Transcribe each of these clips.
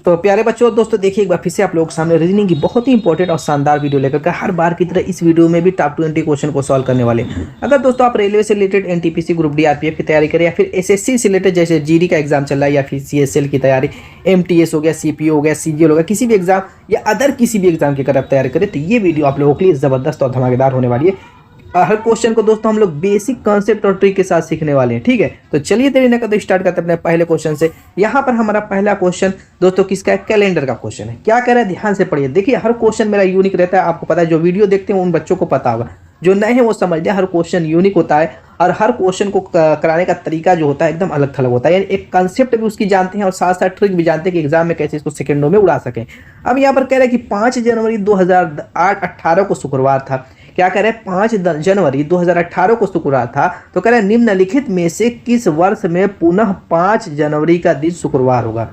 तो प्यारे बच्चों दोस्तों देखिए एक बार फिर से आप लोगों के सामने रीजनिंग की बहुत ही इंपॉर्टेंट और शानदार वीडियो लेकर के हर बार की तरह इस वीडियो में भी टॉप 20 क्वेश्चन को सॉल्व करने वाले हैं। अगर दोस्तों आप रेलवे से related NTPC group D RPF की तैयारी करें या फिर एसएससी से रिलेटेड जैसे जीडी का एग्जाम चल रहा है या फिर सीएसएल की तैयारी, एमटीएस हो गया, सीपीओ हो गया, सीजीएल हो गया, किसी भी एग्जाम या अदर किसी भी एग्जाम की अगर आप तैयारी करें तो ये वीडियो आप लोगों के लिए जबरदस्त और धमाकेदार होने वाली है। हर क्वेश्चन को दोस्तों हम लोग बेसिक कॉन्सेप्ट और ट्रिक के साथ सीखने वाले हैं, ठीक है। तो चलिए देरी न करते स्टार्ट करते हैं अपने पहले क्वेश्चन से। यहाँ पर हमारा पहला क्वेश्चन दोस्तों किसका है? कैलेंडर का क्वेश्चन है। क्या कह रहा है ध्यान से पढ़िए। देखिए हर क्वेश्चन मेरा यूनिक रहता है, आपको पता है, जो वीडियो देखते हैं उन बच्चों को पता होगा, जो नए हैं वो समझ जाए हर क्वेश्चन यूनिक होता है और हर क्वेश्चन को कराने का तरीका जो होता है एकदम अलग थलग होता है। यानी एक कॉन्सेप्ट भी उसकी जानते हैं और साथ साथ ट्रिक भी जानते हैं कि एग्जाम में कैसे इसको सेकंडों में उड़ा सकें। अब यहाँ पर कह रहे हैं कि 5 जनवरी 2018 को शुक्रवार था। क्या कह रहे हैं? 5 जनवरी 2018 को शुक्रवार था। तो कह रहे हैं निम्नलिखित में से किस वर्ष में पुनः 5 जनवरी का दिन शुक्रवार होगा?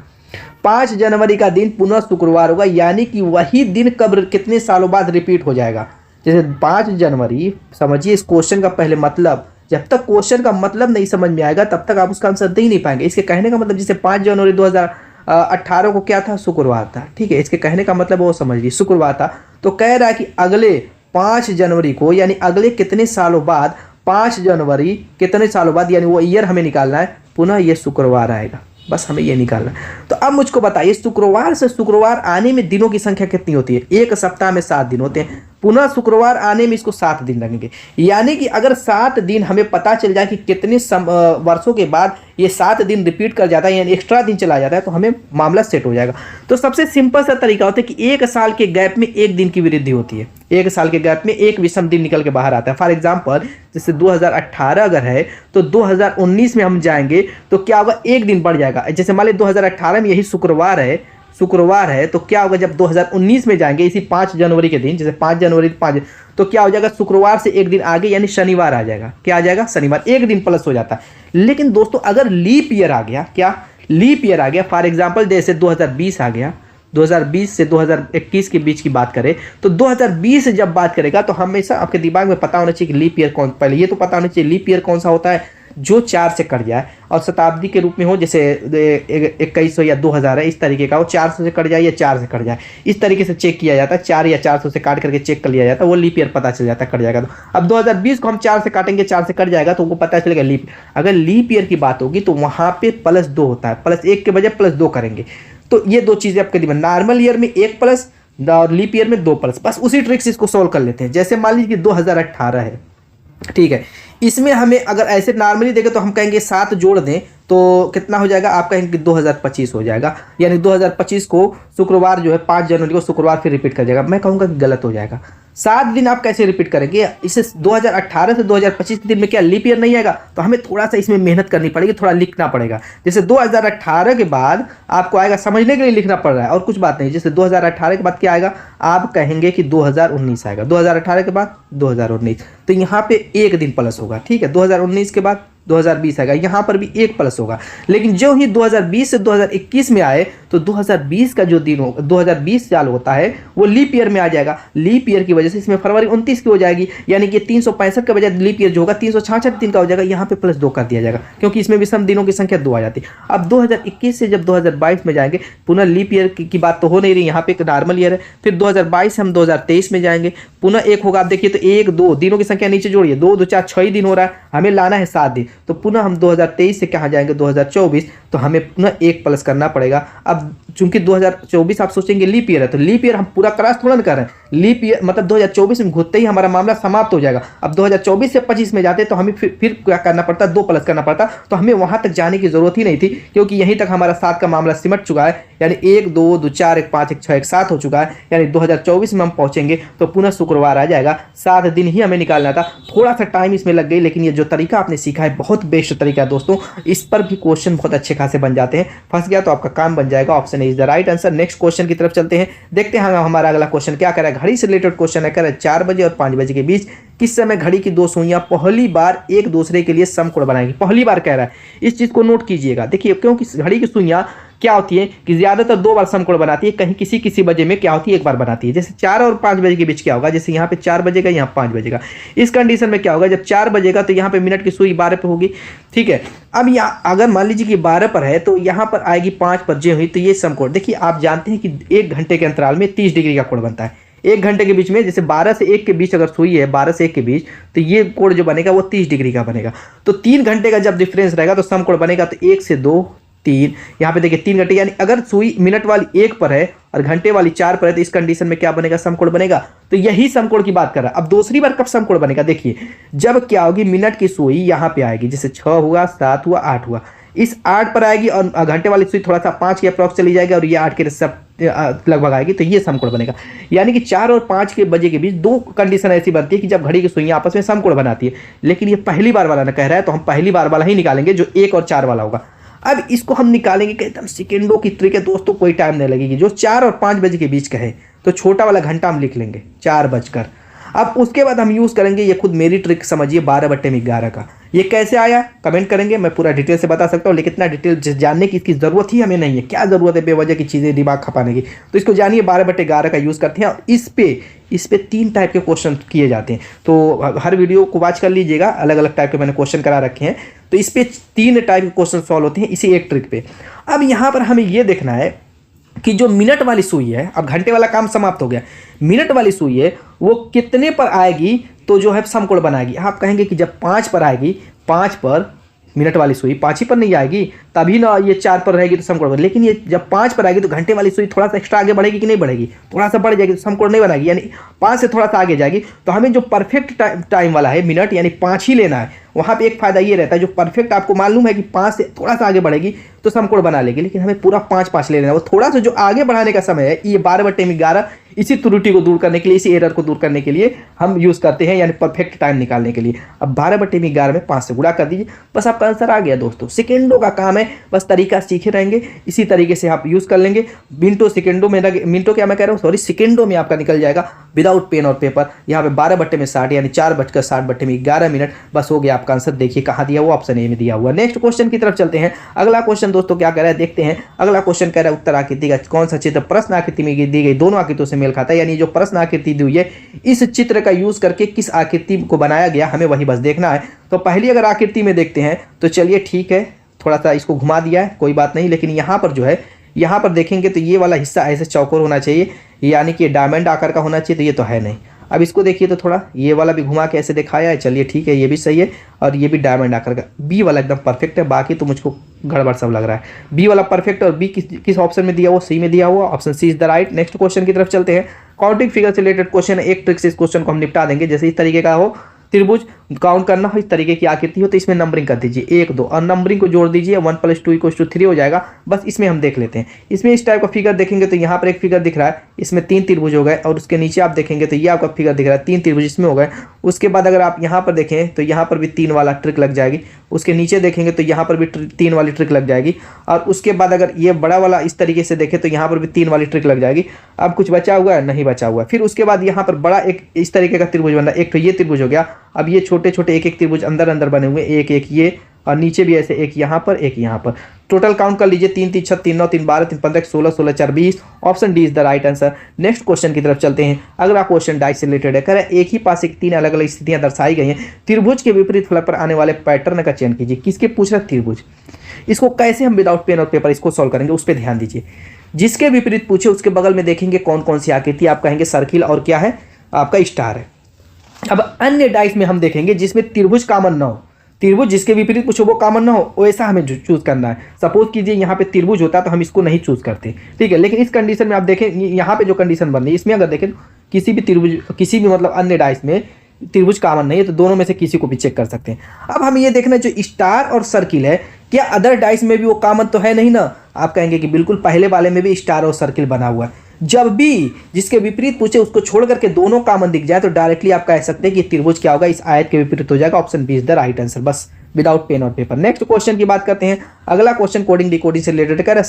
5 जनवरी का दिन पुनः शुक्रवार होगा, यानी कि वही दिन कब कितने सालों बाद रिपीट हो जाएगा। जैसे 5 जनवरी, समझिए इस क्वेश्चन का पहले मतलब, जब तक क्वेश्चन का मतलब नहीं समझ में आएगा तब तक आप उसका आंसर दे ही नहीं पाएंगे। इसके कहने का मतलब जैसे 5 जनवरी 2018 को क्या था? शुक्रवार था, ठीक है। इसके कहने का मतलब वो समझ लीजिए शुक्रवार था। तो कह रहा है कि अगले 5 जनवरी को, यानी अगले कितने सालों बाद, 5 जनवरी कितने सालों बाद, यानी वो ईयर हमें निकालना है, पुनः ये शुक्रवार आएगा। बस हमें ये निकालना है। तो अब मुझको बताइए शुक्रवार से शुक्रवार आने में दिनों की संख्या कितनी होती है? एक सप्ताह में 7 दिन होते हैं। पुनः शुक्रवार आने में इसको 7 दिन लगेंगे। यानी कि अगर 7 दिन हमें पता चल जाए कि कितने वर्षों के बाद ये 7 दिन रिपीट कर जाता है, यानी एक्स्ट्रा दिन चला जाता है, तो हमें मामला सेट हो जाएगा। तो सबसे सिंपल सा तरीका होता है कि 1 साल के गैप में 1 दिन की वृद्धि होती है। 1 साल के गैप में एक विषम दिन निकल के बाहर आता है। फॉर एग्जाम्पल जैसे 2018 अगर है तो 2019 में हम जाएंगे तो क्या होगा? 1 दिन बढ़ जाएगा। जैसे मान लीजिए 2018 में यही शुक्रवार है तो क्या होगा? जब 2019 में जाएंगे इसी 5 जनवरी के दिन, जैसे 5 जनवरी 5, तो क्या हो जाएगा? शुक्रवार से 1 दिन आगे यानी शनिवार आ जाएगा। क्या आ जाएगा? शनिवार। 1 दिन प्लस हो जाता है। लेकिन दोस्तों अगर लीप ईयर आ गया, क्या लीप ईयर आ गया, फॉर एग्जाम्पल जैसे 2020 आ गया, 2020 से 2021 के बीच की बात करें तो 2020 से जब बात करेगा तो हमेशा आपके दिमाग में पता होना चाहिए कि लीप ईयर कौन, पहले ये तो पता होना चाहिए लीप ईयर कौन सा होता है, जो 4 से कट जाए और शताब्दी के रूप में हो, जैसे 2100 या 2000 है, इस तरीके का हो, 400 से कट जाए या 4 से कट जाए, इस तरीके से चेक किया जाता है। 4 या 400 से काट करके चेक कर लिया जाता है, वो लीप ईयर पता चल जाता है कट जाएगा। तो अब 2020 को हम 4 से काटेंगे, 4 से कट जाएगा तो उनको पता चलेगा लीप। अगर लीप ईयर की बात होगी तो वहाँ पे +2 होता है, +1 के बजाय +2 करेंगे। तो ये 2 चीज़ें आपके दिमाग, नॉर्मल ईयर में 1 प्लस और लीप ईयर में 2 प्लस। बस उसी ट्रिक से इसको सोल्व कर लेते हैं। जैसे मान लीजिए कि 2018 है, ठीक है, इसमें हमें अगर ऐसे नॉर्मली देखें तो हम कहेंगे 7 जोड़ दें तो कितना हो जाएगा? आप कहेंगे 2025 हो जाएगा। यानी 2025 को शुक्रवार जो है 5 जनवरी को शुक्रवार फिर रिपीट कर जाएगा। मैं कहूँगा कि गलत हो जाएगा। 7 दिन आप कैसे रिपीट करेंगे? इसे 2018 से 2025 दिन में क्या लीप ईयर नहीं आएगा? तो हमें थोड़ा सा इसमें मेहनत करनी पड़ेगी, थोड़ा लिखना पड़ेगा। जैसे 2018 के बाद आपको आएगा, समझने के लिए लिखना पड़ रहा है और कुछ बात नहीं। जैसे 2018 के बाद क्या आएगा? आप कहेंगे कि 2019 आएगा। 2018 के बाद 2019, तो यहाँ पे 1 दिन प्लस होगा, ठीक है। 2019 के बाद 2020 आएगा, यहाँ पर भी 1 प्लस होगा। लेकिन जो ही 2020 से 2021 में आए तो 2020 का जो दिन होगा, 2020 साल होता है, वो लीप ईयर में आ जाएगा। लीप ईयर की वजह से इसमें फरवरी 29 की हो जाएगी, यानी कि 365 के बजाय लीप ईयर जो होगा 366 दिन का हो जाएगा। यहाँ पे +2 कर दिया जाएगा क्योंकि इसमें विषम दिनों की संख्या 2 आ जाती है। अब 2021 से जब 2022 में जाएंगे, पुनः लीप ईयर की बात तो हो नहीं रही, यहाँ पे एक नॉर्मल ईयर है। फिर 2022 से हम 2023 में जाएंगे, पुनः 1 होगा। आप देखिए तो 1 2 दिनों की संख्या नीचे जोड़िए, 2 2 4 6 दिन हो रहा है, हमें लाना है 7 दिन। तो पुनः हम 2023 से कहाँ जाएंगे? 2024, तो हमें पुनः 1 प्लस करना पड़ेगा। अब चूंकि 2024 आप सोचेंगे लीप ईयर है, तो लीप ईयर हम पूरा क्रॉस थोड़ा ना कर रहे हैं। लीप ईयर मतलब 2024 में घुसते ही हमारा मामला समाप्त हो जाएगा। अब 2024 से 25 में जाते तो हमें फिर क्या करना पड़ता? 2 प्लस करना पड़ता। तो हमें वहां तक जाने की जरूरत ही नहीं थी क्योंकि यहीं तक हमारा 7 का मामला सिमट चुका है। यानी 1 2 2 4 1 5 1 6 1 7 हो चुका है। यानी 2024 में हम पहुंचेंगे तो पुनः शुक्रवार आ जाएगा। 7 दिन ही हमें निकालना था। थोड़ा सा टाइम इसमें लग गई, लेकिन ये जो तरीका आपने सीखा है बहुत बेस्ट तरीका है दोस्तों। इस पर भी क्वेश्चन बहुत अच्छे खासे बन जाते हैं। फंस गया तो आपका काम बन जाएगा। Option is the right answer. Next question की तरफ चलते हैं, देखते हैं हमारा अगला क्वेश्चन क्या कर रहा है। घड़ी से रिलेटेड क्वेश्चन है, कर रहा है 4 बजे और 5 बजे के बीच किस समय घड़ी की 2 सुइयां पहली बार एक दूसरे के लिए समकोण बनाएंगी। पहली बार कह रहा है, इस चीज को नोट कीजिएगा। देखिए क्योंकि घड़ी की सुइयां क्या होती है कि ज़्यादातर 2 बार समकोण बनाती है, कहीं किसी किसी वजह में क्या होती है 1 बार बनाती है। जैसे 4 और 5 बजे के बीच क्या होगा, जैसे यहाँ पे 4 बजेगा, यहाँ 5 बजेगा। इस कंडीशन में क्या होगा, जब 4 बजेगा तो यहाँ पे मिनट की सुई 12 पे होगी, ठीक है। अब यहाँ अगर मान लीजिए कि 12 पर है तो यहाँ पर आएगी 5 पर जे हुई, तो ये समकोण देखिए आप जानते हैं कि 1 घंटे के अंतराल में 30 डिग्री का कोण बनता है। 1 घंटे के बीच में जैसे 12 से 1 के बीच अगर सुई है, 12 से 1 के बीच, तो ये कोण जो बनेगा वो 30 डिग्री का बनेगा। तो 3 घंटे का जब डिफरेंस रहेगा तो समकोण बनेगा, तो 1 से 2 3, यहाँ पे देखिए 3 घंटे, यानी अगर सुई मिनट वाली 1 पर है और घंटे वाली 4 पर है तो इस कंडीशन में क्या बनेगा, समकोण बनेगा। तो यही समकोण की बात कर रहा है। अब दूसरी बार कब समकोण बनेगा, देखिए जब क्या होगी, मिनट की सुई यहाँ पे आएगी, जैसे 6 हुआ, 7 हुआ, 8 हुआ, इस 8 पर आएगी और घंटे वाली सुई थोड़ा सा 5 के अप्रॉक्स चली जाएगी और ये 8 के सब लगभग आएगी, तो ये समकोण बनेगा। यानी कि 4 और 5 के बजे के बीच 2 कंडीशन ऐसी बनती है कि जब घड़ी की सुइयां आपस में समकोण बनाती है। लेकिन ये पहली बार वाला ना कह रहा है, तो हम पहली बार वाला ही निकालेंगे जो 1 और 4 वाला होगा। अब इसको हम निकालेंगे कि एकदम सेकेंडों की ट्रिक है दोस्तों, कोई टाइम नहीं लगेगी। जो 4 और 5 बजे के बीच का है तो छोटा वाला घंटा हम लिख लेंगे 4 बजकर। अब उसके बाद हम यूज़ करेंगे, ये खुद मेरी ट्रिक समझिए, 12/11 का। ये कैसे आया कमेंट करेंगे, मैं पूरा डिटेल से बता सकता हूँ, लेकिन इतना डिटेल जानने की इसकी ज़रूरत ही हमें नहीं है। क्या ज़रूरत है बेवजह की चीज़ें दिमाग खपाने की। तो इसको जानिए, 12/11 का यूज़ करते हैं और इस पे 3 टाइप के क्वेश्चन किए जाते हैं। तो हर वीडियो को वॉच कर लीजिएगा, अलग अलग टाइप के मैंने क्वेश्चन करा रखे हैं। तो इस पे 3 टाइप के क्वेश्चन सॉल्व होते हैं इसी एक ट्रिक पे। अब यहाँ पर हमें ये देखना है कि जो मिनट वाली सुई है, अब घंटे वाला काम समाप्त हो गया, मिनट वाली सुई है वो कितने पर आएगी तो जो है समकोण बनाएगी। आप कहेंगे कि जब 5 पर आएगी, 5 पर मिनट वाली सुई 5 ही पर नहीं आएगी, तभी ना ये 4 पर रहेगी तो समकोण बनेगी। लेकिन ये जब 5 पर आएगी तो घंटे वाली सुई थोड़ा सा एक्स्ट्रा आगे बढ़ेगी कि नहीं बढ़ेगी, थोड़ा सा बढ़ जाएगी तो समकोण नहीं बनाएगी, यानी 5 से थोड़ा सा आगे जाएगी। तो हमें जो परफेक्ट टाइम वाला है मिनट, यानी 5 ही लेना है। वहाँ पे एक फायदा ये रहता है, जो परफेक्ट आपको मालूम है कि 5 से थोड़ा सा आगे बढ़ेगी तो समकोण बना लेगी, लेकिन हमें पूरा 5 ले लेना है। वो थोड़ा सा जो आगे बढ़ाने का समय है, ये 12/11 इसी त्रुटि को दूर करने के लिए, इसी एरर को दूर करने के लिए हम यूज़ करते हैं, यानी परफेक्ट टाइम निकालने के लिए। अब 12/11 में 5 से गुणा कर दीजिए, बस आपका आंसर आ गया दोस्तों। सेकेंडों का काम है, बस तरीका सीखे रहेंगे, इसी तरीके से आप यूज़ कर लेंगे। मिनटों सेकेंडों में, मिनटों क्या मैं कह रहा हूँ, सॉरी, सेकेंडों में आपका निकल जाएगा विदाउट पेन और पेपर। यहाँ पे 12/60 यानी 4:60 मिनट, बस हो गया आपका आंसर। देखिए कहाँ दिया हुआ, ऑप्शन ए में दिया हुआ। नेक्स्ट क्वेश्चन की तरफ चलते हैं। अगला क्वेश्चन दोस्तों क्या कह रहा है देखते हैं। अगला क्वेश्चन कह रहा है उत्तर आकृति का कौन सा चित्र प्रश्न आकृति में दी गई दोनों आकृतियों से मेल खाता है। यानी जो प्रश्न आकृति दी हुई है, इस चित्र का यूज करके किस आकृति को बनाया गया, हमें वही बस देखना है। तो पहली अगर आकृति में देखते हैं तो चलिए ठीक है, थोड़ा सा इसको घुमा दिया है, कोई बात नहीं। लेकिन यहाँ पर जो है, यहाँ पर देखेंगे तो ये वाला हिस्सा ऐसे चौकोर होना चाहिए, यानी कि डायमंड आकार का होना चाहिए, तो ये तो है नहीं। अब इसको देखिए तो थोड़ा ये वाला भी घुमा के ऐसे दिखाया है, चलिए ठीक है, ये भी सही है। और ये भी डायमंड आकार का, बी वाला एकदम परफेक्ट है, बाकी तो मुझको गड़बड़ सब लग रहा है। बी वाला परफेक्ट, और बी किस ऑप्शन में दिया हुआ, सी में दिया हुआ, option C is the right. Next question की तरफ चलते हैं। काउंटिंग फिगर से रिलेटेड क्वेश्चन है, एक ट्रिक से इस क्वेश्चन को हम निपटा देंगे। जैसे इस तरीके का हो, त्रिभुज काउंट करना हो, इस तरीके की आकृति हो, तो इसमें नंबरिंग कर दीजिए 1 2 और नंबरिंग को जोड़ दीजिए, 1 + 2 = 3 हो जाएगा। बस इसमें हम देख लेते हैं। इसमें इस टाइप का फिगर देखेंगे तो यहाँ पर एक फिगर दिख रहा है, इसमें 3 त्रिभुज हो गए, और उसके नीचे आप देखेंगे तो ये आपका फिगर दिख रहा है, 3 त्रिभुज इसमें हो गए। उसके बाद अगर आप यहाँ पर देखें तो यहाँ पर भी 3 वाला ट्रिक लग जाएगी, उसके नीचे देखेंगे तो यहाँ पर भी 3 वाली ट्रिक लग जाएगी, और उसके बाद अगर ये बड़ा वाला इस तरीके से देखें तो यहाँ पर भी 3 वाली ट्रिक लग जाएगी। अब कुछ बचा हुआ है, नहीं बचा हुआ है। फिर उसके बाद यहाँ पर बड़ा एक इस तरीके का त्रिभुज बना, एक तो ये त्रिभुज हो गया। अब ये छोटे छोटे एक एक त्रिभुज अंदर अंदर बने हुए, एक एक ये, और नीचे भी ऐसे एक यहाँ पर एक यहाँ पर। टोटल काउंट कर लीजिए, 3 3 6 3 9 3 12 3 15 16 16 4 20। Option D is the right answer. Next question की तरफ चलते हैं। अगला क्वेश्चन डाइस से रिलेटेड है। कह रहा है एक ही पास एक 3 अलग अलग स्थितियां दर्शाई गई हैं, त्रिभुज के विपरीत फलक पर आने वाले पैटर्न का चयन कीजिए। किसके पूछ रहा है, त्रिभुज। इसको कैसे हम विदाउट पेन और पेपर इसको सॉल्व करेंगे, उस पर ध्यान दीजिए। जिसके विपरीत पूछे उसके बगल में देखेंगे कौन कौन सी आकृति, आप कहेंगे सर्किल और क्या है आपका स्टार है। अब अन्य डाइस में हम देखेंगे जिसमें त्रिभुज कॉमन ना हो, त्रिभुज जिसके विपरीत पूछो वो कॉमन ना हो, वैसा हमें चूज करना है। सपोज कीजिए यहाँ पे त्रिभुज होता तो हम इसको नहीं चूज करते, ठीक है। लेकिन इस कंडीशन में आप देखें, यहाँ पे जो कंडीशन बन रही है इसमें अगर देखें किसी भी त्रिभुज, किसी भी मतलब अन्य डाइस में त्रिभुज कॉमन नहीं है, तो दोनों में से किसी को भी चेक कर सकते हैं। अब हमें ये देखना है जो स्टार और सर्किल है, क्या अदर डाइस में भी वो कॉमन तो है नहीं ना। आप कहेंगे कि बिल्कुल, पहले वाले में भी स्टार और सर्किल बना हुआ है। जब भी जिसके विपरीत पूछे उसको छोड़ करके दोनों कॉमन दिख जाए तो डायरेक्टली आप कह सकते हैं कि त्रिभुज क्या होगा, इस आयत के विपरीत हो जाएगा। Option B is the right answer, बस विदाउट पेन और पेपर। नेक्स्ट क्वेश्चन की बात करते हैं। अगला क्वेश्चन कोडिंग डिकोडिंग से रिलेटेड कर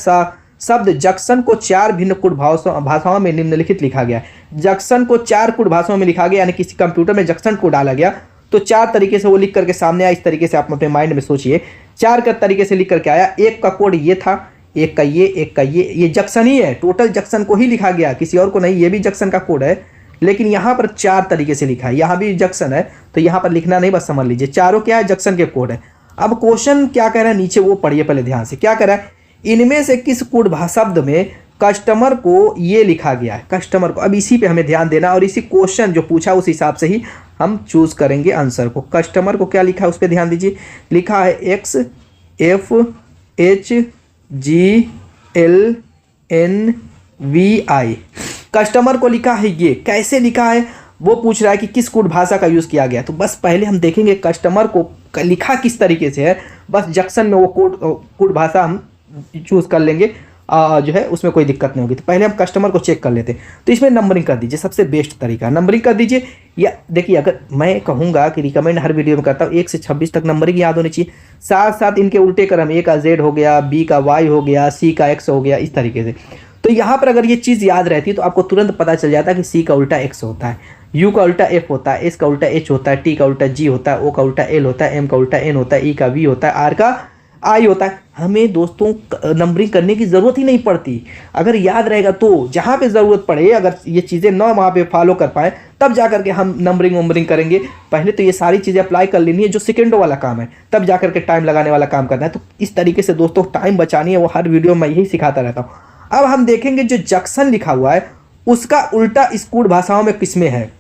शब्द जंक्शन को 4 भिन्न कूट भाषाओं में निम्नलिखित लिखा गया। जंक्शन को 4 कूट भाषाओं में लिखा गया, यानी किसी कंप्यूटर में जंक्शन को डाला गया तो 4 तरीके से वो लिख करके सामने आया। इस तरीके से आप अपने माइंड में सोचिए, 4 का तरीके से लिख करके आया। एक का कोड ये था, एक का ये जंक्शन ही है, टोटल जंक्शन को ही लिखा गया, किसी और को नहीं। ये भी जंक्शन का कोड है, लेकिन यहाँ पर 4 तरीके से लिखा है। यहाँ भी जंक्शन है तो यहाँ पर लिखना नहीं, बस समझ लीजिए चारों क्या है, जंक्शन के कोड है। अब क्वेश्चन क्या कह रहा है नीचे वो पढ़िए पहले ध्यान से। क्या कह रहा है, इनमें से किस कोड शब्द में कस्टमर को ये लिखा गया है, कस्टमर को। अब इसी पे हमें ध्यान देना और इसी क्वेश्चन जो पूछा उस हिसाब से ही हम चूज करेंगे आंसर को। कस्टमर को क्या लिखा है उस पर ध्यान दीजिए। लिखा है XFHGLNVI, कस्टमर को लिखा है। ये कैसे लिखा है वो पूछ रहा है कि किस कोड भाषा का यूज़ किया गया। तो बस पहले हम देखेंगे कस्टमर को लिखा किस तरीके से है, बस जंक्शन में वो कोड भाषा हम चूज़ कर लेंगे, जो है उसमें कोई दिक्कत नहीं होगी। तो पहले हम कस्टमर को चेक कर लेते हैं। तो इसमें नंबरिंग कर दीजिए, सबसे बेस्ट तरीका है नंबरिंग कर दीजिए। या देखिए, अगर मैं कहूँगा कि रिकमेंड हर वीडियो में करता हूँ 1 से 26 तक नंबरिंग याद होनी चाहिए, साथ साथ इनके उल्टे क्रम, A का Z हो गया, B का Y हो गया, C का X हो गया, इस तरीके से। तो यहाँ पर अगर ये चीज़ याद रहती तो आपको तुरंत पता चल जाता है कि C का उल्टा X होता है, U का उल्टा F होता है, S का उल्टा H होता है, T का उल्टा G होता है, O का उल्टा L होता है, M का उल्टा N होता है, E का V होता है, R का I होता है। हमें दोस्तों नंबरिंग करने की ज़रूरत ही नहीं पड़ती, अगर याद रहेगा तो। जहाँ पे ज़रूरत पड़े, अगर ये चीज़ें ना वहाँ पे फॉलो कर पाए, तब जा करके हम नंबरिंग करेंगे। पहले तो ये सारी चीज़ें अप्लाई कर लेनी है, जो सेकेंडों वाला काम है, तब जा करके टाइम लगाने वाला काम करना है। तो इस तरीके से दोस्तों टाइम बचानी है, वो हर वीडियो में यही सिखाता रहता हूँ। अब हम देखेंगे जो जंक्शन लिखा हुआ है उसका उल्टा इस कोड भाषाओं में किसमें है।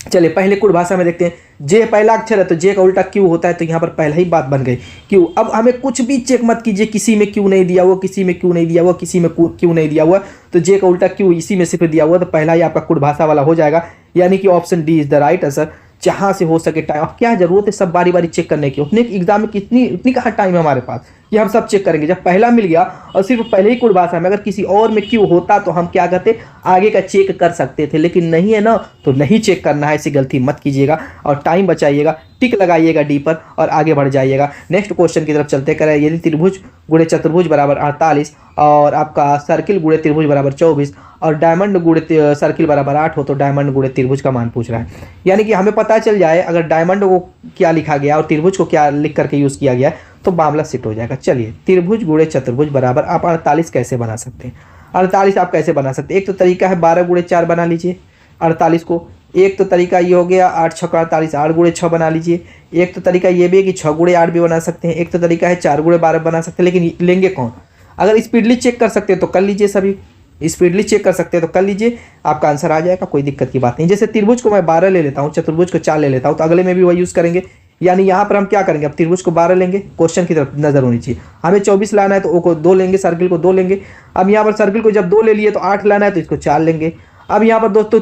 चलिए पहले कोड भाषा में देखते हैं। जे पहला अक्षर है तो जे का उल्टा क्यू होता है, तो यहाँ पर पहला ही बात बन गई क्यू। अब हमें कुछ भी चेक मत कीजिए, किसी में क्यू नहीं दिया हुआ, किसी में क्यू नहीं दिया हुआ, किसी में क्यू नहीं दिया हुआ, तो जे का उल्टा क्यू इसी में सिर्फ दिया हुआ, तो पहला ही आपका कोड भाषा वाला हो जाएगा, यानी कि option D is the right answer. जहाँ से हो सके टाइम, अब क्या जरूरत है सब बारी बारी चेक करने की, उतने एग्जाम में इतनी कहाँ टाइम है हमारे पास, ये हम सब चेक करेंगे। जब पहला मिल गया और सिर्फ पहले ही कोड भाषा में, अगर किसी और में क्यों होता तो हम क्या करते, आगे का चेक कर सकते थे, लेकिन नहीं है ना, तो नहीं चेक करना है। ऐसी गलती मत कीजिएगा और टाइम बचाइएगा, टिक लगाइएगा डी पर और आगे बढ़ जाइएगा। नेक्स्ट क्वेश्चन की तरफ चलते करें। यदि त्रिभुज गुणे चतुर्भुज बराबर 48 और आपका सर्किल गुणे त्रिभुज बराबर 24 और डायमंड गुणे सर्किल बराबर 8 हो, तो डायमंड गुणे त्रिभुज का मान पूछ रहा है। यानी कि हमें पता चल जाए अगर डायमंड को क्या लिखा गया और त्रिभुज को क्या लिख करके यूज़ किया गया तो मामला सेट हो जाएगा। चलिए, त्रिभुज गुणे चतुर्भुज बराबर आप 48 कैसे बना सकते हैं। 48 आप कैसे बना सकते हैं, एक तो तरीका है 12 गुणे 4 बना लीजिए 48 को। एक तो तरीका ये हो गया 8 6 48, 8 गुणे 6 बना लीजिए। एक तो तरीका ये भी है कि 6 गुणे 8 भी बना सकते हैं। एक तो तरीका है 4 गुणे 12 बना सकते हैं, लेकिन लेंगे कौन। अगर स्पीडली चेक कर सकते हैं तो कर लीजिए, सभी स्पीडली चेक कर सकते हैं तो कर लीजिए, आपका आंसर आ जाएगा, कोई दिक्कत की बात नहीं। जैसे त्रिभुज को मैं 12 ले लेता हूँ, चतुर्भुज को 4 ले लेता हूँ, तो अगले में भी वही यूज़ करेंगे। यानी यहाँ पर हम क्या करेंगे, अब त्रिभुज को 12 लेंगे, क्वेश्चन की तरफ नजर होनी चाहिए। हमें 24 लाना है तो ओ को 2 लेंगे, सर्किल को 2 लेंगे। अब यहाँ पर सर्किल को जब 2 ले लिए तो 8 लाना है तो इसको 4 लेंगे। अब यहाँ पर दोस्तों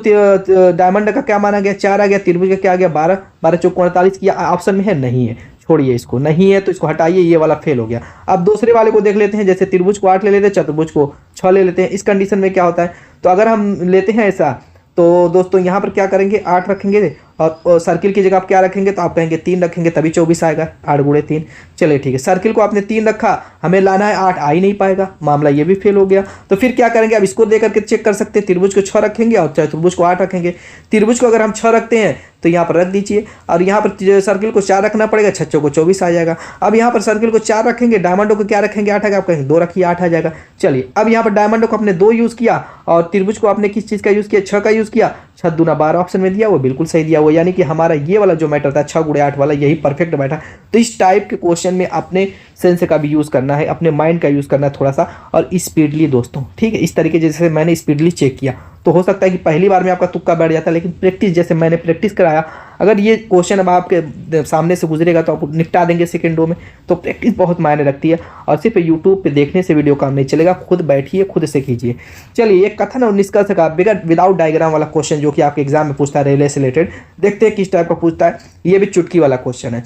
डायमंड का क्या माना गया, 4 आ गया, त्रिभुज का क्या आ गया 12, 12 चौक 48 की ऑप्शन में है, नहीं है, छोड़िए इसको, नहीं है तो इसको हटाइए, ये वाला फेल हो गया। अब दूसरे वाले को देख लेते हैं, जैसे त्रिभुज को 8 ले लेते हैं, चतुर्भुज को 6 ले लेते हैं। इस कंडीशन में क्या होता है, तो अगर हम लेते हैं ऐसा, तो दोस्तों यहाँ पर क्या करेंगे 8 रखेंगे और सर्किल की जगह आप क्या रखेंगे, तो आप कहेंगे 3 रखेंगे, तभी 24 आएगा, 8 गुणे 3। चलिए ठीक है, सर्किल को आपने 3 रखा, हमें लाना है 8, आ ही नहीं पाएगा, मामला ये भी फेल हो गया। तो फिर क्या करेंगे, अब इसको देकर के चेक कर सकते हैं, त्रिभुज को 6 रखेंगे और चतुर्भुज को 8 रखेंगे। त्रिभुज को अगर हम 6 रखते हैं तो यहाँ पर रख दीजिए, और यहाँ पर सर्किल को 4 रखना पड़ेगा, 6 को 24 आ जाएगा। अब यहाँ पर सर्किल को 4 रखेंगे, डायमंडों को क्या रखेंगे 8 आएगा, आप कहेंगे 2 रखिए 8 आ जाएगा। चलिए, अब यहाँ पर डायमंडों को आपने 2 यूज़ किया और त्रिभुज को आपने किस चीज़ का यूज़ किया, 6 का यूज़ किया। 6 दूना 12 ऑप्शन में दिया, वो बिल्कुल सही दिया हुआ, यानी कि हमारा ये वाला जो मैटर था 6 गुणे 8 वाला, यही परफेक्ट बैठा। तो इस टाइप के क्वेश्चन में अपने सेंस का भी यूज़ करना है, अपने माइंड का यूज़ करना है थोड़ा सा, और स्पीडली दोस्तों, ठीक है। इस तरीके जैसे मैंने स्पीडली चेक किया, तो हो सकता है कि पहली बार में आपका तुक्का बैठ जाता है, लेकिन प्रैक्टिस जैसे मैंने प्रैक्टिस कराया, अगर ये क्वेश्चन अब आपके सामने से गुजरेगा तो आप निपटा देंगे सेकंडों में। तो प्रैक्टिस बहुत मायने रखती है, और सिर्फ यूट्यूब पे देखने से वीडियो काम नहीं चलेगा, खुद बैठिए, खुद से कीजिए। चलिए, एक कथन और निष्कर्ष का बिगर विदाउट डायग्राम वाला क्वेश्चन जो कि आपके एग्जाम में पूछता है रेलवे से रिलेटेड, देखते हैं किस टाइप का पूछता है। ये भी चुटकी वाला क्वेश्चन है।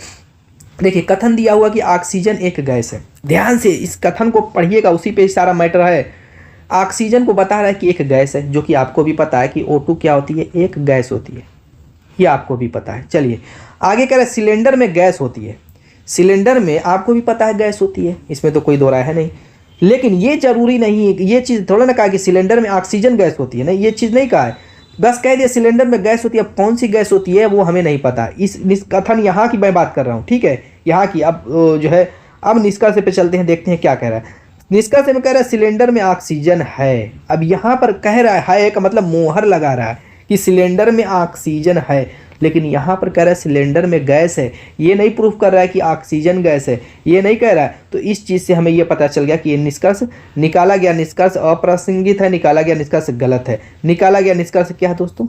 देखिए, कथन दिया हुआ कि ऑक्सीजन एक गैस है, ध्यान से इस कथन को पढ़िएगा, उसी पे सारा मैटर है। ऑक्सीजन को बता रहा है कि एक गैस है, जो कि आपको भी पता है कि O2 क्या होती है, एक गैस होती है, ये आपको भी पता है। चलिए आगे कह रहे हैं सिलेंडर में गैस होती है, सिलेंडर में आपको भी पता है गैस होती है, इसमें तो कोई दो राय है नहीं। लेकिन ये जरूरी नहीं है, ये चीज़ थोड़ा ना कहा कि सिलेंडर में ऑक्सीजन गैस होती है, नहीं, ये चीज़ नहीं कहा है, बस कह दिया सिलेंडर में गैस होती है। अब कौन सी गैस होती है वो हमें नहीं पता। इस कथन यहाँ की मैं बात कर रहा हूँ, ठीक है, यहाँ की। अब जो है, अब निष्कर्ष पे चलते हैं, देखते हैं क्या कह रहा है। निष्कर्ष में कह रहा है सिलेंडर में ऑक्सीजन है। अब यहाँ पर कह रहा है का मतलब मोहर लगा रहा है कि सिलेंडर में ऑक्सीजन है, लेकिन यहाँ पर कह रहा है सिलेंडर में गैस है। ये नहीं प्रूफ कर रहा है कि ऑक्सीजन गैस है, ये नहीं कह रहा है। तो इस चीज़ से हमें ये पता चल गया कि ये निष्कर्ष निकाला गया निष्कर्ष अप्रासंगिक है, निकाला गया निष्कर्ष गलत है। निकाला गया निष्कर्ष क्या है दोस्तों?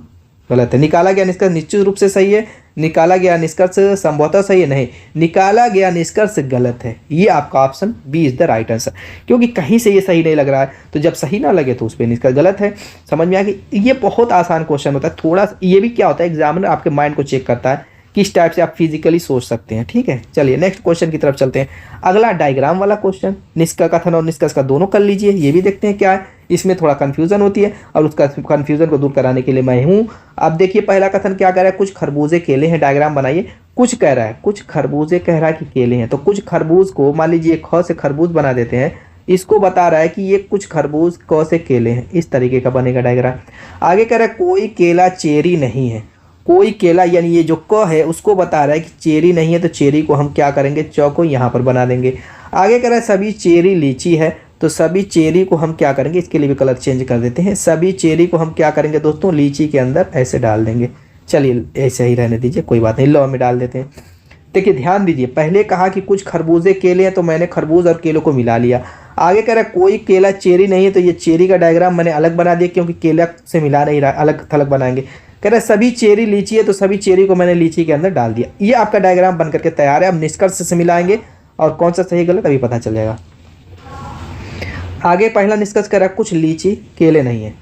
गलत है। निकाला गया निष्कर्ष निश्चित रूप से सही है। निकाला गया निष्कर्ष संभवतः सही है, नहीं, निकाला गया निष्कर्ष गलत है। ये आपका option B is the right answer, क्योंकि कहीं से ये सही नहीं लग रहा है, तो जब सही ना लगे तो उस पर निष्कर्ष गलत है। समझ में आ गई? ये बहुत आसान क्वेश्चन होता है। थोड़ा ये भी क्या होता है, एग्जामिनर आपके माइंड को चेक करता है किस टाइप से आप फिजिकली सोच सकते हैं। ठीक है, चलिए नेक्स्ट क्वेश्चन की तरफ चलते हैं। अगला डायग्राम वाला क्वेश्चन, निष्कर्ष कथन और निष्कर्ष का दोनों कर लीजिए। ये भी देखते हैं क्या है, इसमें थोड़ा कंफ्यूजन होती है और उसका कंफ्यूजन को दूर कराने के लिए मैं हूँ। अब देखिए पहला कथन क्या कह रहा है, कुछ खरबूजे केले हैं। डायग्राम बनाइए। कुछ कह रहा है, कुछ खरबूजे कह रहा है कि केले हैं, तो कुछ खरबूज को मान लीजिए ख से खरबूज बना देते हैं। इसको बता रहा है कि ये कुछ खरबूज क से केले हैं, इस तरीके का बनेगा डायग्राम। आगे कह रहा है कोई केला चेरी नहीं है। कोई केला यानी ये जो क है उसको बता रहा है कि चेरी नहीं है, तो चेरी को हम क्या करेंगे, च को यहाँ पर बना देंगे। आगे कह रहा है सभी चेरी लीची है, तो सभी चेरी को हम क्या करेंगे, इसके लिए भी कलर चेंज कर देते हैं। सभी चेरी को हम क्या करेंगे दोस्तों, लीची के अंदर ऐसे डाल देंगे। चलिए ऐसे ही रहने दीजिए, कोई बात नहीं, लॉ में डाल देते हैं। देखिए ध्यान दीजिए, पहले कहा कि कुछ खरबूजे केले हैं, तो मैंने खरबूज और केलों को मिला लिया। आगे कह रहा है कोई केला चेरी नहीं है, तो ये चेरी का डायग्राम मैंने अलग बना दिया, क्योंकि केला से मिला नहीं रहा, अलग थलग बनाएंगे। कह रहा है सभी चेरी लीची है, तो सभी चेरी को मैंने लीची के अंदर डाल दिया। ये आपका डायग्राम बन करके तैयार है। अब निष्कर्ष से मिलाएंगे और कौन सा सही गलत अभी पता चल जाएगा। आगे पहला निष्कर्ष कह रहा है कुछ लीची केले नहीं है।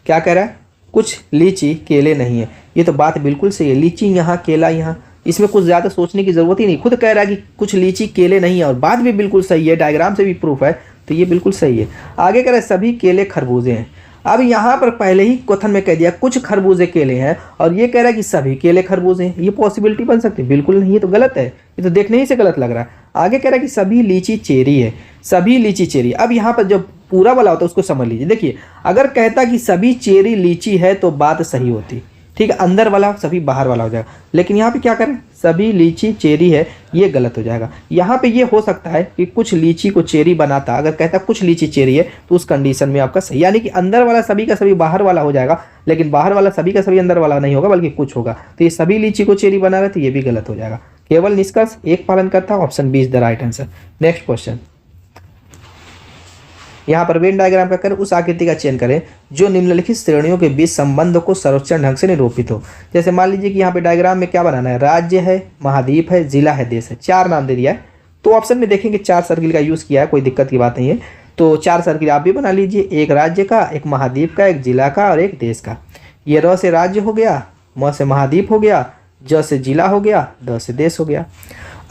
क्या कह रहा है, कुछ लीची केले नहीं है। ये तो बात बिल्कुल सही है, लीची यहाँ केला यहाँ, इसमें कुछ ज़्यादा सोचने की ज़रूरत ही नहीं। खुद कह रहा है कि कुछ लीची केले नहीं है और बात भी बिल्कुल सही है, डायग्राम से भी प्रूफ है, तो ये बिल्कुल सही है। आगे कह रहा है सभी केले खरबूजे हैं। अब यहाँ पर पहले ही कथन में कह दिया कुछ खरबूजे केले हैं और ये कह रहा है कि सभी केले खरबूजे हैं। ये पॉसिबिलिटी बन सकती है? बिल्कुल नहीं, ये तो गलत है, ये तो देखने ही से गलत लग रहा है। आगे कह रहा है कि सभी लीची चेरी है, सभी लीची चेरी। अब यहाँ पर जब पूरा वाला होता है उसको समझ लीजिए। देखिए अगर कहता कि सभी चेरी लीची है तो बात सही होती, ठीक है, अंदर वाला सभी बाहर वाला हो जाएगा। लेकिन यहाँ पे क्या करें, सभी लीची चेरी है, ये गलत हो जाएगा। यहाँ पे ये हो सकता है कि कुछ लीची को चेरी बनाता, अगर कहता कुछ लीची चेरी है तो उस कंडीशन में आपका सही, यानी कि अंदर वाला सभी का सभी बाहर वाला हो जाएगा, लेकिन बाहर वाला सभी का सभी अंदर वाला नहीं होगा, बल्कि कुछ होगा। तो ये सभी लीची को चेरी बना रहे तो ये भी गलत हो जाएगा। केवल निष्कर्ष एक पालन करता है, option B is the right answer. Next question, यहाँ पर वेन डायग्राम का करें, उस आकृति का चयन करें जो निम्नलिखित श्रेणियों के बीच संबंध को सर्वोच्च ढंग से निरूपित हो। जैसे मान लीजिए कि यहाँ पे डायग्राम में क्या बनाना है, राज्य है, महाद्वीप है, जिला है, देश है, चार नाम दे दिया है। तो ऑप्शन में देखेंगे 4 सर्किल का यूज़ किया है, कोई दिक्कत की बात नहीं है। तो 4 सर्किल आप भी बना लीजिए, एक राज्य का, एक महाद्वीप का, एक जिला का और एक देश का। ये र से राज्य हो गया, म से महाद्वीप हो गया, ज से जिला हो गया, द से देश हो गया।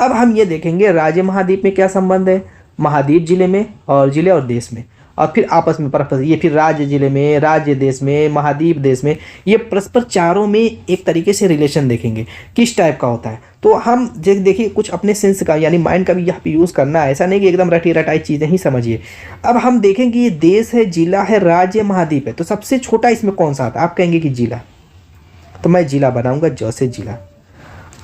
अब हम ये देखेंगे राज्य महाद्वीप में क्या संबंध है, महाद्वीप जिले में और जिले और देश में, और फिर आपस में परस्पर, ये फिर राज्य जिले में, राज्य देश में, महाद्वीप देश में, ये परस्पर चारों में एक तरीके से रिलेशन देखेंगे किस टाइप का होता है। तो हम देखिए कुछ अपने सेंस का यानी माइंड का भी यहाँ पे यूज़ करना है, ऐसा नहीं कि एकदम रटी रटाई चीज़ें ही समझिए। अब हम देखेंगे ये देश है, जिला है, राज्य, महाद्वीप है, तो सबसे छोटा इसमें कौन सा आता है? आप कहेंगे कि जिला, तो मैं जिला बनाऊंगा, ज से जिला।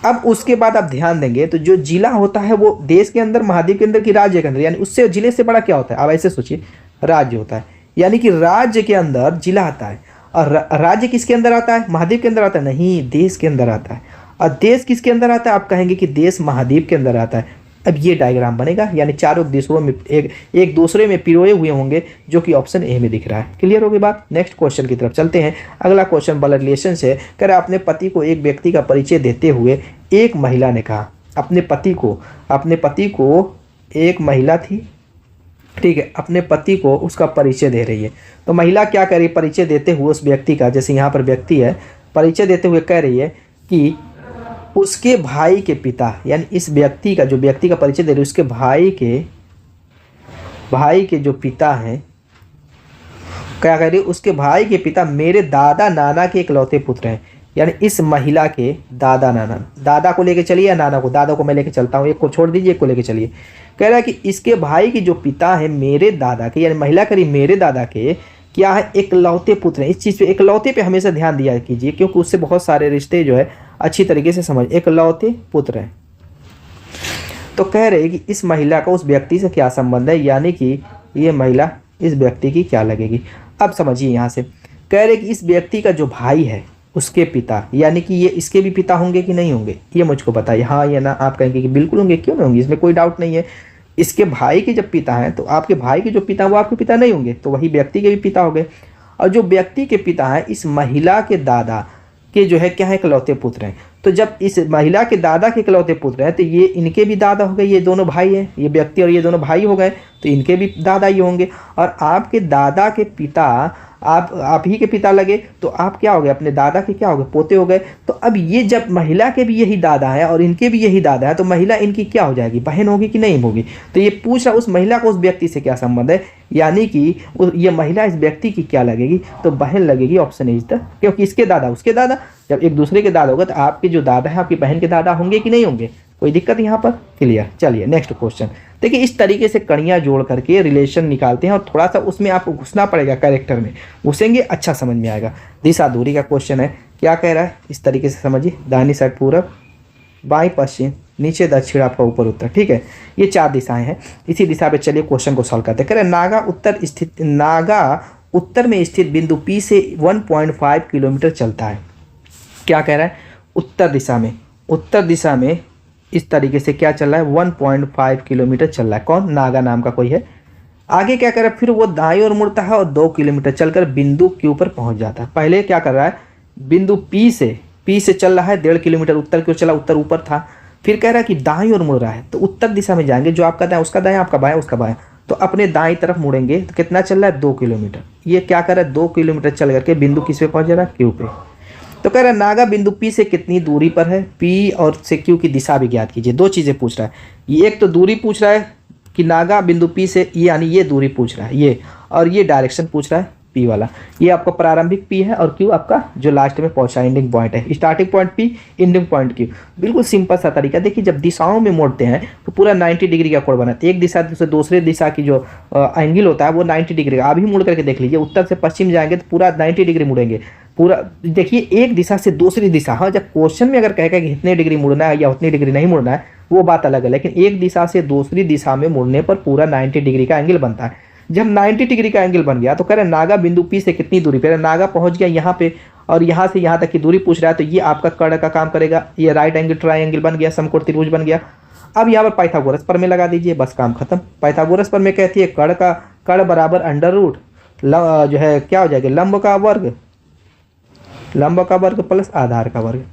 अब उसके बाद आप ध्यान देंगे तो जो जिला होता है वो देश के अंदर, महाद्वीप के अंदर, कि राज्य के अंदर, यानी उससे जिले से बड़ा क्या होता है? आप ऐसे सोचिए, राज्य होता है, यानी कि राज्य के अंदर जिला आता है। और राज्य किसके अंदर आता है? महाद्वीप के अंदर आता है? नहीं, देश के अंदर आता है। और देश किसके अंदर आता है? आप कहेंगे कि देश महाद्वीप के अंदर आता है। अब ये डायग्राम बनेगा, यानी चारों देशों में एक दूसरे में पिरोए हुए होंगे, जो कि ऑप्शन ए में दिख रहा है। क्लियर होगी बात? नेक्स्ट क्वेश्चन की तरफ चलते हैं। अगला क्वेश्चन ब्लड रिलेशन से कह रहा है अपने पति को एक व्यक्ति का परिचय देते हुए एक महिला ने कहा, अपने पति को एक महिला थी, ठीक है, अपने पति को उसका परिचय दे रही है। तो महिला क्या कह रही है, परिचय देते हुए उस व्यक्ति का, जैसे यहाँ पर व्यक्ति है, परिचय देते हुए कह रही है कि उसके भाई के पिता, यानी इस व्यक्ति का, जो व्यक्ति का परिचय दे रही है, उसके भाई के जो पिता हैं, क्या कह रही है, उसके भाई के पिता मेरे दादा नाना के इकलौते पुत्र हैं। यानी इस महिला के दादा नाना, दादा को लेके चलिए या नाना को? दादा को मैं लेके चलता हूँ, एक को छोड़ दीजिए, एक को लेके चलिए। कह रहा है कि इसके भाई के जो पिता है मेरे दादा के, यानी महिला करी मेरे दादा के क्या है, इकलौते पुत्र हैं। इस चीज़ पे, इकलौते पे हमेशा ध्यान दिया कीजिए, क्योंकि उससे बहुत सारे रिश्ते जो है अच्छी तरीके से समझ, इकलौते पुत्र हैं। तो कह रहे कि इस महिला का उस व्यक्ति से क्या संबंध है, यानी कि ये महिला इस व्यक्ति की क्या लगेगी। अब समझिए यहाँ से कह रहे कि इस व्यक्ति का जो भाई है उसके पिता, यानी कि ये इसके भी पिता होंगे कि नहीं होंगे, ये मुझको बताइए, हाँ या ना। आप कहेंगे कि बिल्कुल होंगे, क्यों नहीं होंगे, इसमें कोई डाउट नहीं है। इसके भाई के जब पिता हैं तो आपके भाई के जो पिता वो आपके पिता नहीं होंगे, तो वही व्यक्ति के भी पिता हो गए। और जो व्यक्ति के पिता हैं इस महिला के दादा के जो है क्या है, इकलौते पुत्र हैं। तो जब इस महिला के दादा के इकलौते पुत्र हैं तो ये इनके भी दादा हो गए, ये दोनों भाई हैं, ये व्यक्ति और ये दोनों भाई हो गए, तो इनके भी दादा ही होंगे। और आपके दादा के पिता आप ही के पिता लगे, तो आप क्या हो गए, अपने दादा के क्या हो गए, पोते हो गए। तो अब ये जब महिला के भी यही दादा है और इनके भी यही दादा है, तो महिला इनकी क्या हो जाएगी, बहन होगी कि नहीं होगी। तो ये पूछ रहा उस महिला को उस व्यक्ति से क्या संबंध है, यानी कि ये महिला इस व्यक्ति की क्या लगेगी, तो बहन लगेगी। ऑप्शन इज द, क्योंकि इसके दादा उसके दादा, जब एक दूसरे के दादा होगा तो आपके जो दादा है आपकी बहन के दादा होंगे कि नहीं होंगे, कोई दिक्कत यहाँ पर, क्लियर। चलिए नेक्स्ट क्वेश्चन देखिए, इस तरीके से कड़ियाँ जोड़ करके रिलेशन निकालते हैं और थोड़ा सा उसमें आपको घुसना पड़ेगा, कैरेक्टर में घुसेंगे अच्छा समझ में आएगा। दिशा दूरी का क्वेश्चन है, क्या कह रहा है इस तरीके से समझिए, दाहिनी साइड पूरब, बाई पश्चिम, नीचे दक्षिण, आपका ऊपर उत्तर, ठीक है। ये 4 दिशाएं हैं, इसी दिशा पे चलिए क्वेश्चन को सॉल्व करते हैं। कह रहे नागा उत्तर में स्थित बिंदु P से 1.5 किलोमीटर चलता है। क्या कह रहा है, उत्तर दिशा में इस तरीके से क्या चल रहा है, 1.5 किलोमीटर चल रहा है। कौन, नागा नाम का कोई है। आगे क्या कर रहा है, फिर वो दाईं ओर मुड़ता है और 2 किलोमीटर चलकर बिंदु Q पर पहुंच जाता है। पहले क्या कर रहा है, बिंदु P से चल रहा है 1.5 किलोमीटर, उत्तर की ओर चला, उत्तर ऊपर था। फिर कह रहा है कि दाईं ओर मुड़ रहा है, तो उत्तर दिशा में जाएंगे, जो आपका दाएं उसका दाएं, आपका बाएं उसका बाएं, तो अपने दाईं तरफ मुड़ेंगे। तो कितना चल रहा है, 2 किलोमीटर। ये क्या कर रहा है, 2 किलोमीटर चल करके बिंदु किस पे पहुंच जा रहा है, Q पे। तो कह रहा है नागा बिंदु P से कितनी दूरी पर है, P और से Q की दिशा भी ज्ञात कीजिए। 2 चीज़ें पूछ रहा है, ये एक तो दूरी पूछ रहा है कि नागा बिंदु P से, यानी ये दूरी पूछ रहा है ये, और ये डायरेक्शन पूछ रहा है P वाला। ये आपका प्रारंभिक P है और Q आपका जो लास्ट में पहुंचा एंडिंग पॉइंट है। Starting point P, ending point Q। बिल्कुल सिंपल सा तरीका। देखिए जब दिशाओं में मोड़ते हैं तो पूरा 90 डिग्री का कोण बनाते हैं। एक दिशा से दूसरे दिशा की जो एंगल होता है वो 90 डिग्री का। अभी मुड़ करके देख लीजिए, उत्तर से पश्चिम जाएंगे तो पूरा 90 डिग्री मुड़ेंगे पूरा। देखिए एक दिशा से दूसरी दिशा, हाँ जब क्वेश्चन में अगर कहेगा कि इतने डिग्री मुड़ना है या उतनी डिग्री नहीं मुड़ना है वो बात अलग है, लेकिन एक दिशा से दूसरी दिशा में मुड़ने पर पूरा 90 डिग्री का एंगल बनता है। जब 90 डिग्री का एंगल बन गया तो कह रहे हैं नागा बिंदु P से कितनी दूरी पे, नागा पहुंच गया यहाँ पे और यहाँ से यहाँ तक की दूरी पूछ रहा है, तो ये आपका कर्ण का काम करेगा। ये राइट एंगल ट्रायंगल बन गया, समकोण त्रिभुज बन गया। अब यहाँ पर पाइथागोरस पर में लगा दीजिए, बस काम खत्म। पाइथागोरस पर में कहती है कर्ण बराबर अंडर रूट जो है क्या हो जाएगा, लंब का वर्ग प्लस आधार का वर्ग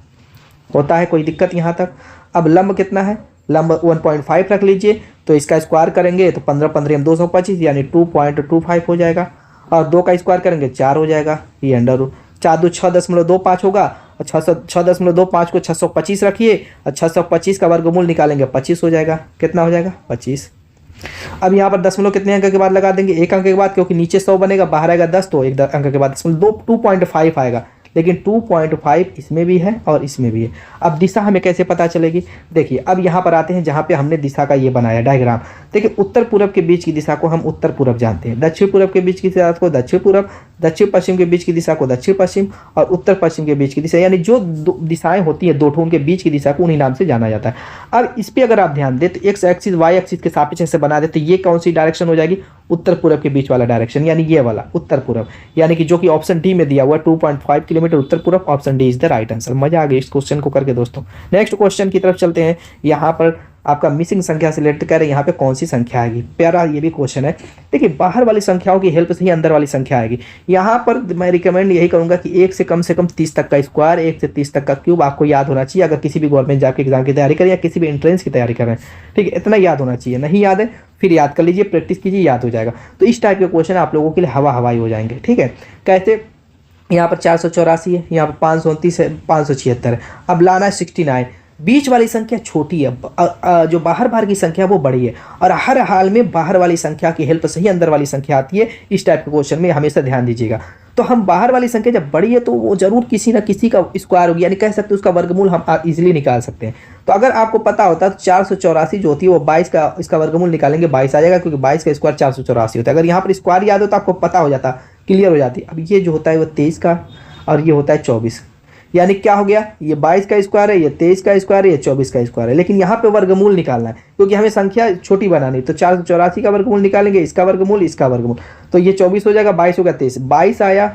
होता है। कोई दिक्कत यहाँ तक। अब लंब कितना है, लंब 1.5 रख लीजिए, तो इसका स्क्वायर करेंगे तो 15 15 225 यानी 2.25 हो जाएगा। और 2 का स्क्वायर करेंगे 4 हो जाएगा, ये अंडर रूट 4 2 6.25 होगा, और 6.25 को 625 रखिए और 625 का वर्गमूल निकालेंगे 25 हो जाएगा। कितना हो जाएगा, 25। अब यहाँ पर दशमलव कितने अंक के बाद लगा देंगे, 1 अंक के बाद, क्योंकि नीचे 100 बनेगा, बाहर आएगा 10, तो 1 अंक के बाद 2.5 आएगा। लेकिन 2.5 इसमें भी है और इसमें भी है। अब दिशा हमें कैसे पता चलेगी, देखिए अब यहाँ पर आते हैं जहाँ पे हमने दिशा का ये बनाया डायग्राम। देखिए उत्तर पूरब के बीच की दिशा को हम उत्तर पूरब जानते हैं, दक्षिण पूरब के बीच की दिशा को दक्षिण पूरब, दक्षिण पश्चिम के बीच की दिशा को दक्षिण पश्चिम, और उत्तर पश्चिम के बीच की दिशा, यानी जो दिशाएं होती हैं दो ठों के बीच की दिशा को उन्हीं नाम से जाना जाता है। अब इस पर अगर आप ध्यान दें तो एक्स एक्सिस वाई एक्सिस के सापेक्ष से बना दे, तो ये कौन सी डायरेक्शन हो जाएगी, उत्तर पूरब के बीच वाला डायरेक्शन, यानी ये वाला उत्तर पूरब, यानी कि जो कि ऑप्शन डी में दिया हुआ 2.5 किलोमीटर उत्तर पूरब। Option D is the right answer. मजा आ गया इस क्वेश्चन को करके दोस्तों। नेक्स्ट क्वेश्चन की तरफ चलते हैं। यहाँ पर आपका मिसिंग संख्या से रिलेटेड कह रहे हैं, यहाँ पे कौन सी संख्या आएगी, प्यारा ये भी क्वेश्चन है। देखिए बाहर वाली संख्याओं की हेल्प से ही अंदर वाली संख्या आएगी। यहाँ पर मैं रिकमेंड यही करूँगा कि 1 से कम 30 तक का स्क्वायर, 1 से 30 तक का क्यूब आपको याद होना चाहिए, अगर किसी भी गवर्नमेंट जॉब के एग्जाम की तैयारी करें या किसी भी एंट्रेंस की तैयारी करें, ठीक है, इतना याद होना चाहिए। नहीं याद है फिर याद कर लीजिए, प्रैक्टिस कीजिए, याद हो जाएगा। तो इस टाइप के क्वेश्चन आप लोगों के लिए हवाई हो जाएंगे, ठीक है। कैसे, यहाँ पर 484 है, यहाँ पर 529 है, 576 है। अब लाना है 69, बीच वाली संख्या छोटी है, जो बाहर की संख्या वो बड़ी है, और हर हाल में बाहर वाली संख्या की हेल्प से ही अंदर वाली संख्या आती है। इस टाइप के क्वेश्चन में हमेशा ध्यान दीजिएगा। तो हम बाहर वाली संख्या जब बड़ी है तो वो जरूर किसी ना किसी का स्क्वायर होगी, यानी कह सकते हैं उसका वर्गमूल हम इजीली निकाल सकते हैं। तो अगर आपको पता होता तो 484 जो होती है वो 22 का, इसका वर्गमूल निकालेंगे 22 आ जाएगा, क्योंकि 22 का स्क्वायर 484 होता है। अगर यहाँ पर स्क्वायर याद हो तो आपको पता हो जाता, क्लियर हो जाती। अब ये जो होता है वो 23 का और ये होता है 24, यानी क्या हो गया, ये 22 का स्क्वायर है, ये 23 का स्क्वायर है, ये 24 का स्क्वायर है। लेकिन यहाँ पे वर्गमूल निकालना है क्योंकि हमें संख्या छोटी बनानी, तो 484 का वर्गमूल निकालेंगे, इसका वर्गमूल, इसका वर्गमूल, तो ये 24 हो जाएगा, 22 होगा 23, 22 आया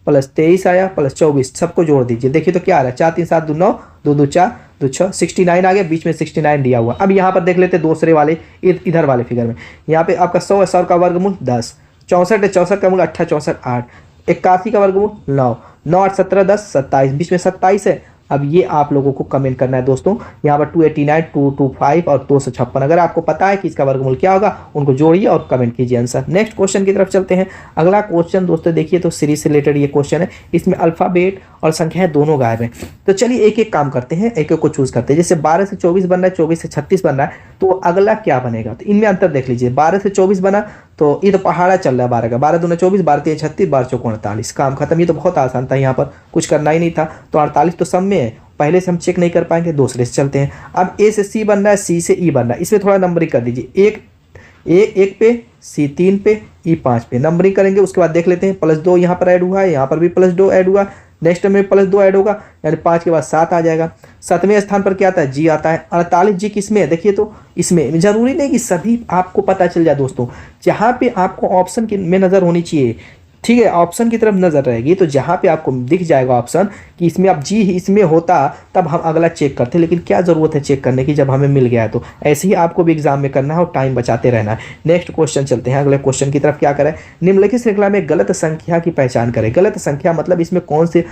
प्लस 23 आया प्लस 24, सबको जोड़ दीजिए, देखिए तो क्या आ रहा है, 4 3 7 2 9, 2 2 4 2 6, 69 आ गया, बीच में 69 दिया हुआ। अब यहाँ पर देख लेते हैं दूसरे वाले इधर वाले फिगर में, यहाँ पे आपका 100 है, 100 का वर्गमूल 10, 64 है, 64 का मूल 8, 64 8, 81 का वर्गमूल 9, 9 8 17 10 27, बीच में 27 है। अब ये आप लोगों को कमेंट करना है दोस्तों, यहाँ पर 289 225 और 256, अगर आपको पता है कि इसका वर्गमूल क्या होगा उनको जोड़िए और कमेंट कीजिए आंसर। नेक्स्ट क्वेश्चन की तरफ चलते हैं। अगला क्वेश्चन दोस्तों देखिए तो सीरीज से रिलेटेड ये क्वेश्चन है, इसमें अल्फाबेट और संख्याएं दोनों गायब हैं। तो चलिए एक एक काम करते हैं, एक एक को चूज करते हैं। जैसे 12 से 24 बन रहा है, 24 से 36 बन रहा है, तो अगला क्या बनेगा, तो इनमें अंतर देख लीजिए। 12 से 24 बना तो ये तो पहाड़ा चल रहा है 12 का, 12 दूना 24, 12 3 36, 12 चौको 48, काम खत्म। ये तो बहुत आसान था, यहाँ पर कुछ करना ही नहीं था। तो 48 तो सब में है, पहले से हम चेक नहीं कर पाएंगे, दूसरे से चलते हैं। अब ए से सी बन रहा है, सी से ई बन रहा है, इसमें थोड़ा नंबरिंग कर दीजिए, एक पे, सी 3 पे, ई 5 पे, नंबरिंग करेंगे। उसके बाद देख लेते हैं +2 यहाँ पर ऐड हुआ है, यहाँ पर भी +2 ऐड हुआ, नेक्स्ट में +2 ऐड होगा, यानी 5 के बाद 7 आ जाएगा। 7वें स्थान पर क्या आता है, जी आता है। 48 जी किस में है, देखिए तो इसमें, जरूरी नहीं कि सभी आपको पता चल जाए दोस्तों, जहाँ पे आपको ऑप्शन में नज़र होनी चाहिए, ठीक है, ऑप्शन की तरफ नजर रहेगी, तो जहाँ पे आपको दिख जाएगा ऑप्शन कि इसमें आप जी इसमें होता, तब हम अगला चेक करते। लेकिन क्या जरूरत है चेक करने की जब हमें मिल गया है। तो ऐसे ही आपको भी एग्जाम में करना है और टाइम बचाते रहना है। नेक्स्ट क्वेश्चन चलते हैं, अगले क्वेश्चन की तरफ। क्या करें, निम्नलिखित श्रृंखला में गलत संख्या की पहचान करें। गलत संख्या मतलब इसमें कौन सी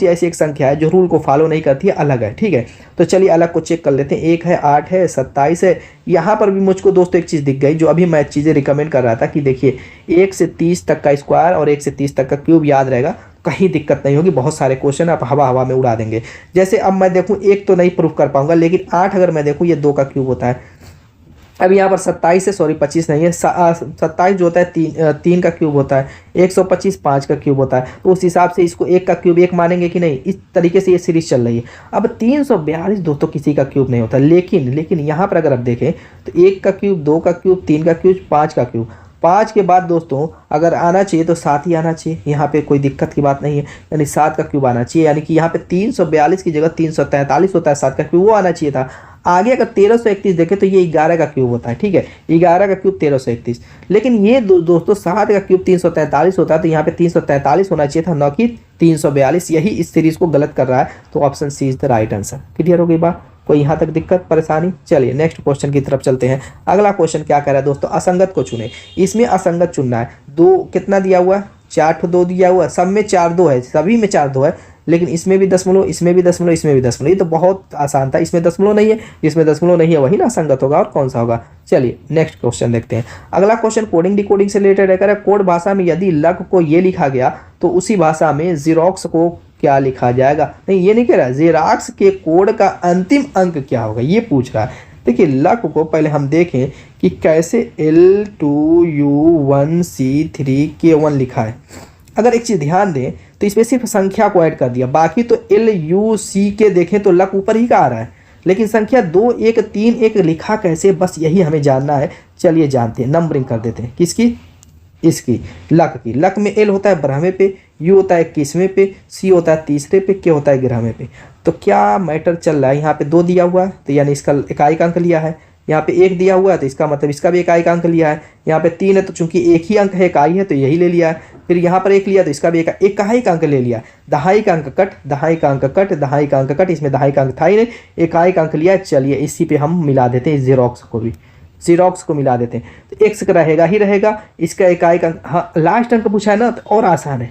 ऐसी एक संख्या है जो रूल को फॉलो नहीं करती है, अलग है, ठीक है। तो चलिए अलग को चेक कर लेते हैं। 1 है, 8 है, 27 है। यहाँ पर भी मुझको दोस्तों एक चीज़ दिख गई जो अभी मैं चीज़ें रिकमेंड कर रहा था कि देखिए 1 से 30 तक का स्क्वायर और 1 से 30 तक का क्यूब याद रहेगा, कहीं दिक्कत नहीं होगी। बहुत सारे क्वेश्चन आप हवा में उड़ा देंगे। जैसे अब मैं देखूं, 1 तो नहीं प्रूफ कर पाऊंगा, लेकिन 8 अगर मैं देखूं, ये 2 का क्यूब होता है। अब यहाँ पर 27 है, सॉरी 25 नहीं है, 27 जो होता है 3 का क्यूब होता है, 125 5 का क्यूब होता है। तो उस हिसाब से इसको 1 का क्यूब 1 मानेंगे कि नहीं, इस तरीके से ये सीरीज चल रही है। अब 342 दोस्तों किसी का क्यूब नहीं होता, लेकिन यहाँ पर अगर आप देखें तो 1 का क्यूब, 2 का क्यूब, 3 का क्यूब, 5 का क्यूब। 5 के बाद दोस्तों अगर आना चाहिए तो 7 ही आना चाहिए, यहाँ पे कोई दिक्कत की बात नहीं है, यानी 7 का क्यूब आना चाहिए। यानी कि यहाँ पे 342 की जगह 343 होता है, 7 का क्यूब वो आना चाहिए था। आगे अगर 1331 देखें तो ये 11 का क्यूब होता है, ठीक है, 11 का क्यूब 1331। लेकिन ये दोस्तों 7 का क्यूब 343 होता है, तो यहाँ पे 343 होना चाहिए था, न कि 342। यही इस सीरीज को गलत कर रहा है। तो option C is the right answer. Clear हो गई बात, कोई यहाँ तक दिक्कत परेशानी। चलिए नेक्स्ट क्वेश्चन की तरफ चलते हैं। अगला क्वेश्चन क्या कह रहा है दोस्तों, असंगत को चुने। इसमें असंगत चुनना है। 2 कितना दिया हुआ है, 4 2 दिया हुआ है, सब में 4 2 है, सभी में 4 2 है, लेकिन इसमें भी दशमलव, इसमें भी दशमलव, इसमें भी दशमलव। ये तो बहुत आसान था, इसमें दशमलव नहीं है, इसमें दशमलव नहीं है, वही ना असंगत होगा, और कौन सा होगा। चलिए नेक्स्ट क्वेश्चन देखते हैं। अगला क्वेश्चन कोडिंग डिकोडिंग से रिलेटेड है। कोड भाषा में यदि लक को ये लिखा गया तो उसी भाषा में जीरोक्स को क्या लिखा जाएगा। नहीं, ये नहीं कह रहा, जेरॉक्स के कोड का अंतिम अंक क्या होगा, ये पूछ रहा है। देखिए लक को पहले हम देखें कि कैसे L2U1C3K1 लिखा है। अगर एक चीज़ ध्यान दें तो इसमें सिर्फ संख्या को ऐड कर दिया, बाकी तो LUC के देखें तो लक ऊपर ही का आ रहा है, लेकिन संख्या 2 1 3 1 लिखा कैसे, बस यही हमें जानना है। चलिए जानते हैं, नंबरिंग कर देते हैं। किसकी, इसकी, लक की। लक में L होता है 12वें पे, U होता है 21वें पे, C होता है 3रे पे, K होता है 11वें पे। तो क्या मैटर चल रहा है, यहाँ पे 2 दिया हुआ है तो यानी इसका इकाई अंक लिया है। यहाँ पे 1 दिया हुआ है तो इसका मतलब इसका भी इकाई अंक लिया है। यहाँ पे 3 है तो चूंकि एक ही अंक है, इकाई है, तो यही ले लिया है। फिर यहाँ पर 1 लिया तो इसका भी एक इकाई अंक ले लिया। दहाई का अंक कट, दहाई का अंक कट, दहाई का अंक कट, इसमें दहाई का अंक था ही नहीं, इकाई अंक लिया। चलिए इसी पे हम मिला देते हैं जीरोक्स को भी, जीरोक्स को मिला देते हैं। तो एक्स का रहेगा ही रहेगा, इसका इकाई अंक, हाँ लास्ट अंक पूछा है ना तो और आसान है,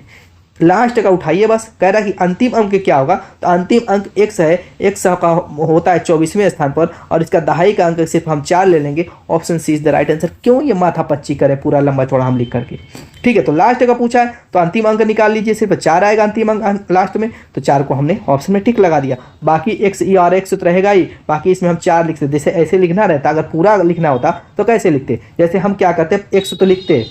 लास्ट का उठाइए बस। कह रहा है कि अंतिम अंक क्या होगा, तो अंतिम अंक x है, x का होता है 24वें स्थान पर, और इसका दहाई का अंक सिर्फ हम 4 ले लेंगे। Option C is the right answer. क्यों ये माथा पच्ची करे पूरा लंबा चौड़ा हम लिख करके, ठीक है। तो लास्ट का पूछा है तो अंतिम अंक निकाल लीजिए, सिर्फ 4 आएगा अंतिम अंक लास्ट में, तो 4 को हमने ऑप्शन में टिक लगा दिया। बाकी x ई और x तो रहेगा ही, बाकी इसमें हम 4 लिखते। जैसे ऐसे लिखना रहता, अगर पूरा लिखना होता तो कैसे लिखते, जैसे हम क्या करते, x तो लिखते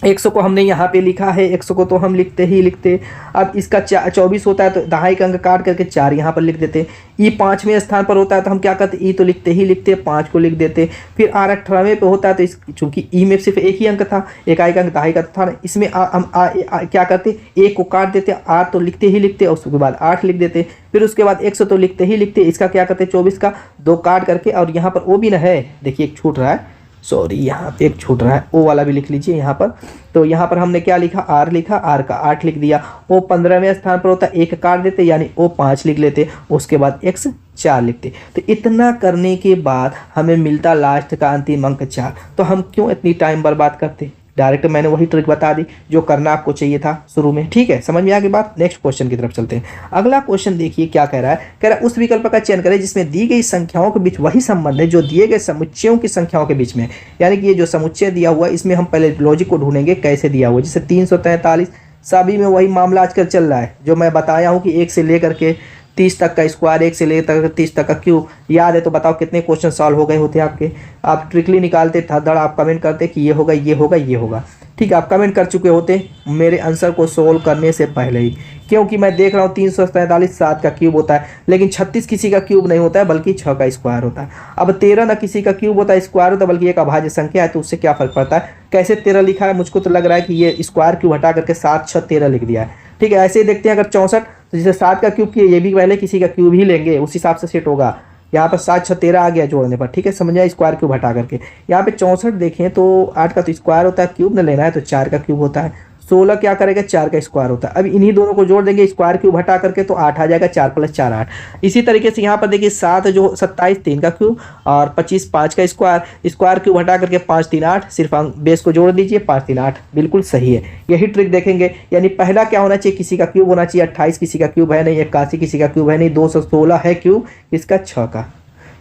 100 को हमने यहाँ पे लिखा है, 100 को तो हम लिखते ही लिखते। अब इसका 24 होता है तो दहाई का अंक काट करके 4 यहाँ पर लिख देते। ई 5वें स्थान पर होता है तो हम क्या करते, ई तो लिखते ही लिखते, 5 को लिख देते। फिर आर 18वें पे होता है तो चूंकि ई में सिर्फ एक ही अंक था, इकाई का अंक दहाई का था ना, इसमें हम क्या करते, 1 को काट देते, आर तो लिखते ही लिखते और उसके बाद 8 लिख देते। फिर उसके बाद 100 तो लिखते ही लिखते, इसका क्या करते 24 का 2 काट करके, और यहाँ पर ओ भी ना है, देखिए एक छूट रहा है, सॉरी यहाँ पे एक छूट रहा है, ओ वाला भी लिख लीजिए यहाँ पर। तो यहाँ पर हमने क्या लिखा, आर लिखा, आर का 8 लिख दिया। ओ 15वें स्थान पर होता है, 1 काट देते यानी ओ 5 लिख लेते, उसके बाद एक्स 4 लिखते। तो इतना करने के बाद हमें मिलता लास्ट का अंतिम अंक 4। तो हम क्यों इतनी टाइम बर्बाद करते, डायरेक्ट मैंने वही ट्रिक बता दी जो करना आपको चाहिए था शुरू में। ठीक है, समझ में आ गई बात। नेक्स्ट क्वेश्चन की तरफ चलते हैं। अगला क्वेश्चन देखिए क्या कह रहा है, कह रहा है उस विकल्प का चयन करें जिसमें दी गई संख्याओं के बीच वही संबंध है जो दिए गए समुच्चयों की संख्याओं के बीच में। यानी कि ये जो समुच्चय दिया हुआ है इसमें हम पहले लॉजिक को ढूंढेंगे कैसे दिया हुआ है। जैसे 343 सभी में वही मामला आजकल चल रहा है जो मैं बताया हूँ कि 1 से लेकर के 30 तक का स्क्वायर, 1 से लेकर 30 तक का क्यूब। याद है तो बताओ कितने क्वेश्चन सॉल्व हो गए होते आपके। आप ट्रिकली निकालते था, धड़ आप कमेंट करते कि ये होगा ये होगा ये होगा। ठीक है, आप कमेंट कर चुके होते मेरे आंसर को सोल्व करने से पहले ही, क्योंकि मैं देख रहा हूँ 343 7 का क्यूब होता है, लेकिन 36 किसी का क्यूब नहीं होता है बल्कि 6 का स्क्वायर होता है। अब 13 ना किसी का क्यूब होता है स्क्वायर होता है बल्कि एक अभाज्य संख्या है, तो उससे क्या फर्क पड़ता है कैसे 13 लिखा है। मुझको तो लग रहा है कि ये स्क्वायर क्यूब हटा करके 7 6 13 लिख दिया है। ठीक है, ऐसे ही देखते हैं अगर 64 तो जैसे 7 का क्यूब किए, ये भी पहले किसी का क्यूब ही लेंगे, उस हिसाब से सेट होगा। यहाँ पर 7 6 13 आ गया जोड़ने पर। ठीक है, समझ आया, स्क्वायर क्यूब हटा करके। यहाँ पे 64 देखें तो 8 का तो स्क्वायर होता है, क्यूब न लेना है तो 4 का क्यूब होता है। 16 क्या करेगा, 4 का स्क्वायर होता है। अब इन्हीं दोनों को जोड़ देंगे स्क्वायर क्यूब हटा करके तो 8 आ जाएगा, 4 + 4 8। इसी तरीके से यहाँ पर देखिए 7 जो 27 3 का क्यूब और 25 5 का स्क्वायर, स्क्वायर क्यूब हटा करके 5 3 8, सिर्फ बेस को जोड़ दीजिए 5 3 8, बिल्कुल सही है। यही ट्रिक देखेंगे। यानी पहला क्या होना चाहिए, किसी का क्यूब होना चाहिए। 28 किसी का क्यूब है नहीं, 81 किसी का क्यूब है नहीं, 216 है क्यूब इसका 6 का,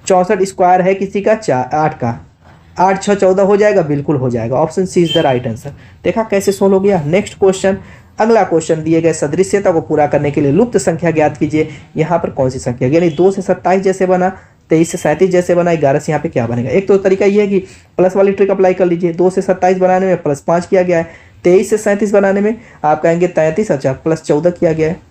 64 स्क्वायर है किसी का 8 का, 8 6 14 हो जाएगा, बिल्कुल हो जाएगा। Option C is the right answer. देखा कैसे सोल्व हो गया। नेक्स्ट क्वेश्चन, अगला क्वेश्चन दिए गए सदृश्यता को पूरा करने के लिए लुप्त संख्या ज्ञात कीजिए। यहाँ पर कौन सी संख्या, यानी 2 से 27 जैसे बना, 23 से 37 जैसे बना, 11 से यहाँ पे क्या बनेगा। एक तो तरीका ये है कि प्लस वाली ट्रिक अप्लाई कर लीजिए। 2 से 27 बनाने में +5 किया गया है, 23 से 37 बनाने में आप कहेंगे 33, अच्छा +14 किया गया है।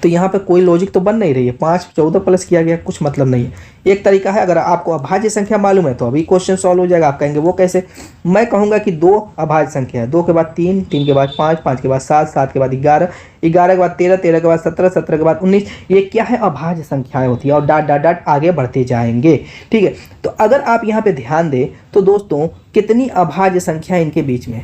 तो यहाँ पे कोई लॉजिक तो बन नहीं रही है, 5 14 प्लस किया गया, कुछ मतलब नहीं है। एक तरीका है, अगर आपको अभाज्य संख्या मालूम है तो अभी क्वेश्चन सॉल्व हो जाएगा। आप कहेंगे वो कैसे, मैं कहूँगा कि 2 अभाज्य संख्या है, 2 के बाद 3, 3 के बाद 5, 5 के बाद 7, 7 के बाद 11, 11 के बाद 13, 13 के बाद 17, 17 के बाद 19। ये क्या है, अभाज्य संख्याएं होती है और डाट डाट डाट आगे बढ़ते जाएंगे। ठीक है, तो अगर आप यहाँ पे ध्यान दें तो दोस्तों कितनी अभाज्य संख्या इनके बीच में,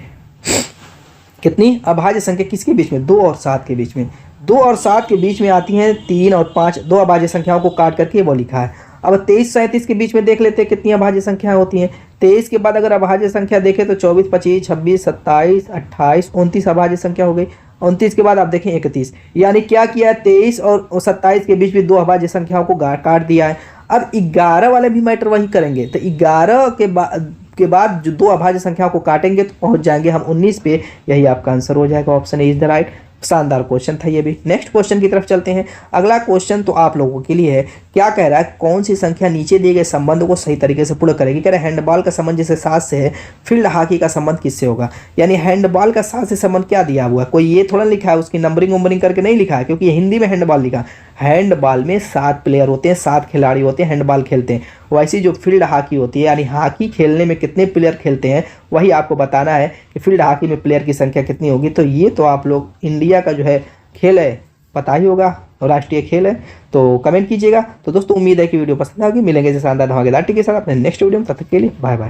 कितनी अभाज्य संख्या किसके बीच में, 2 और 7 के बीच में। 2 और 7 के बीच में आती हैं 3 और 5, 2 अभाज्य संख्याओं को काट करके वो लिखा है। अब 23 37 के बीच में देख लेते हैं कितनी अभाज्य संख्याएं होती हैं। 23 के बाद अगर अभाज्य संख्या देखें तो 24 25 26 27 28 29 अभाज्य संख्या हो गई। 29 के बाद आप देखें 31, यानी क्या किया है, 23 और 27 के बीच में 2 अभाज्य संख्याओं को काट दिया है। अब 11 वाले भी मैटर वही करेंगे, तो 11 के बाद जो 2 अभाज्य संख्याओं को काटेंगे तो पहुंच जाएंगे हम 19 पे। यही आपका आंसर हो जाएगा, option A is the right. शानदार क्वेश्चन था ये भी। नेक्स्ट क्वेश्चन की तरफ चलते हैं। अगला क्वेश्चन तो आप लोगों के लिए है, क्या कह रहा है, कौन सी संख्या नीचे दिए गए संबंध को सही तरीके से पूर्ण करेगी। कह रहा है हैंडबॉल का संबंध जैसे 7 से है, फील्ड हॉकी का संबंध किससे होगा। यानी हैंडबॉल का 7 से संबंध क्या दिया हुआ है, कोई ये थोड़ा लिखा है उसकी नंबरिंग वंबरिंग करके नहीं लिखा है, क्योंकि हिंदी में हैंडबॉल लिखा। हैंडबॉल में 7 प्लेयर होते हैं, 7 खिलाड़ी होते हैं, हैंडबॉल खेलते हैं। वैसे जो फील्ड हॉकी होती है, यानी हॉकी खेलने में कितने प्लेयर खेलते हैं, वही आपको बताना है कि फील्ड हॉकी में प्लेयर की संख्या कितनी होगी। तो ये तो आप लोग इंडिया का जो है खेल है, पता ही होगा, राष्ट्रीय खेल है, तो कमेंट कीजिएगा। तो दोस्तों उम्मीद है कि वीडियो पसंद आएगी। मिलेंगे इस शानदार धमाकेदार टिके के साथ अपने नेक्स्ट वीडियो में, तब तक के लिए बाय बाय।